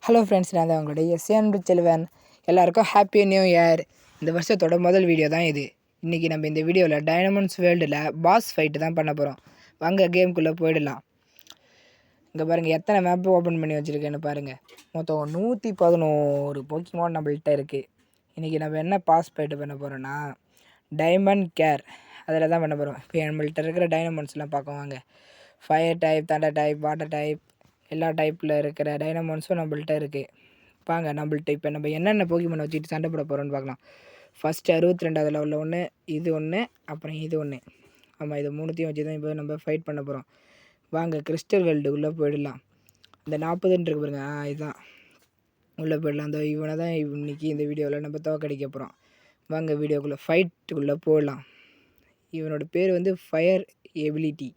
Hello friends, நான் தான் உங்களுடைய எஸ்ஏன் செல்வன். எல்லாருக்கும் ஹாப்பி நியூ இயர். இந்த வருஷத்தோட முதல் வீடியோ தான் இது. இன்றைக்கி நம்ம இந்த வீடியோவில் டைனமண்ட்ஸ் வேர்ல்டில் பாஸ் ஃபைட்டு தான் பண்ண போகிறோம். வாங்க கேமுக்குள்ளே போயிடலாம். இங்கே பாருங்கள், எத்தனை மேப்பு ஓப்பன் பண்ணி வச்சுருக்கேன்னு பாருங்கள். மொத்தம் 111 போக்கிமான் நம்மள்கிட்ட இருக்குது. இன்றைக்கி நம்ம என்ன பாஸ் ஃபைட்டு பண்ண போகிறோன்னா டைமண்ட் கேர் அதில் தான் பண்ண போகிறோம். இப்போ நம்மள்கிட்ட இருக்கிற டைனமண்ட்ஸ்லாம் பார்க்க வாங்க. Fire type, Thunder type, water type, எல்லா டைப்பில் இருக்கிற டைனமண்ட்ஸும் நம்மள்கிட்ட இருக்குது. வாங்க நம்மள்கிட்ட இப்போ நம்ம என்னென்ன போக்கிமான் வச்சுட்டு சண்டை போட போகிறோன்னு பார்க்கலாம். ஃபஸ்ட்டு 62வது லெவலில் ஒன்று, இது ஒன்று, அப்புறம் இது ஒன்று. ஆமாம், இது மூணுத்தையும் வச்சு தான் இப்போ நம்ம ஃபைட் பண்ண போகிறோம். வாங்க கிறிஸ்டல் வேர்ல்டுக்குள்ளே போயிடலாம். இந்த 40ன்னு இருக்கு பாருங்க, இதுதான் உள்ளே போயிடலாம். அந்த இவனை தான் இன்றைக்கி இந்த வீடியோவில் நம்ம தோக்கடிக்க போகிறோம். வாங்க வீடியோக்குள்ளே ஃபைட்டுக்குள்ளே போகலாம். இவனோட பேர் வந்து ஃபயர் எபிலிட்டி.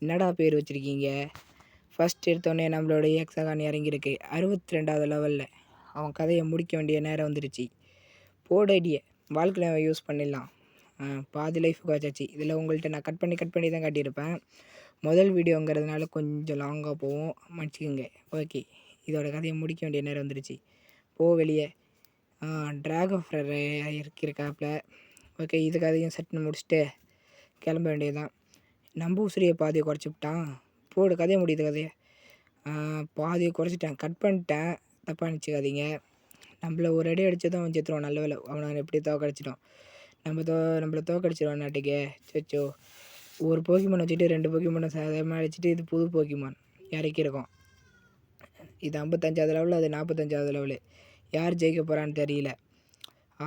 என்னடா பேர் வச்சுருக்கீங்க? ஃபஸ்ட் எடுத்தோடனே நம்மளோட எக்ஸகான் இறங்கியிருக்கு 62வது லெவலில். அவன் கதையை முடிக்க வேண்டிய நேரம் வந்துடுச்சு. போடடியை வாழ்க்கையில் யூஸ் பண்ணிடலாம். பாதி லைஃபுக்கு வச்சாச்சு. இதில் உங்கள்கிட்ட நான் கட் பண்ணி தான் காட்டியிருப்பேன். முதல் வீடியோங்கிறதுனால கொஞ்சம் லாங்காக போவோம், மன்னிச்சிக்கோங்க. ஓகே, இதோட கதையை முடிக்க வேண்டிய நேரம் வந்துடுச்சு. வெளியே ட்ராகோஃப்ரர் இருக்காப்புல. ஓகே, இது கதையும் செட்னு முடிச்சுட்டு கிளம்ப வேண்டியதுதான். நம்ப உசிரியை பாதியை குறைச்சி விட்டான். கதையை முடியுது. கதையை பாதியை குறைச்சிட்டேன், கட் பண்ணிட்டேன், தப்பாக நினச்சிக்காதீங்க. நம்மளை ஒரு அடி அடித்ததும் அவன் செத்துருவான். நல்ல வேலை, அவனை எப்படி தோக்கடிச்சிட்டோம். நம்மளை தோக்கடிச்சிடுவான் நாட்டுக்கே. சச்சோ, ஒரு போக்கிமான் வச்சுட்டு 2 போக்கிமானை சாதாரணமாக அடிச்சுட்டு இது புது போக்கிமான் இறக்கியிருக்கோம். இது 55வது லெவலில், அது 45வது லெவலு. யார் ஜெயிக்க போகிறான்னு தெரியல.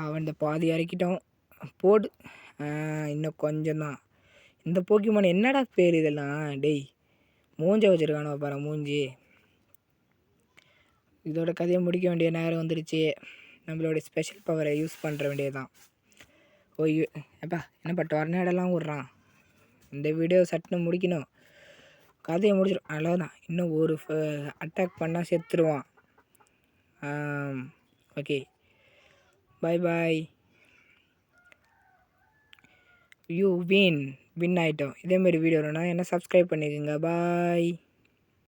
அவன் இந்த பாதி இறக்கிட்டோம். போடு, இன்னும் கொஞ்சம்தான். இந்த போக்கிமான் என்னடா பேர் இதெல்லாம்? டேய், மூஞ்ச வச்சுருக்கானோ பாரு, மூஞ்சி. இதோட கதையை முடிக்க வேண்டிய நேரம் வந்துடுச்சு. நம்மளோட ஸ்பெஷல் பவரை யூஸ் பண்ணுற வேண்டியதுதான். எப்பா என்னப்பா டொர்னேடெல்லாம் விட்றான். இந்த வீடியோ சட்டுன்னு முடிக்கணும், கதையை முடிச்சிடும். அவ்வளோதான். இன்னும் ஒரு அட்டாக் பண்ணால் செத்துருவான். ஓகே, பாய் பாய். வின் ஆகிட்டோம். இதேமாரி வீடியோ வேணும்னா என்ன சப்ஸ்கிரைப் பண்ணிக்கோங்க. பாய்.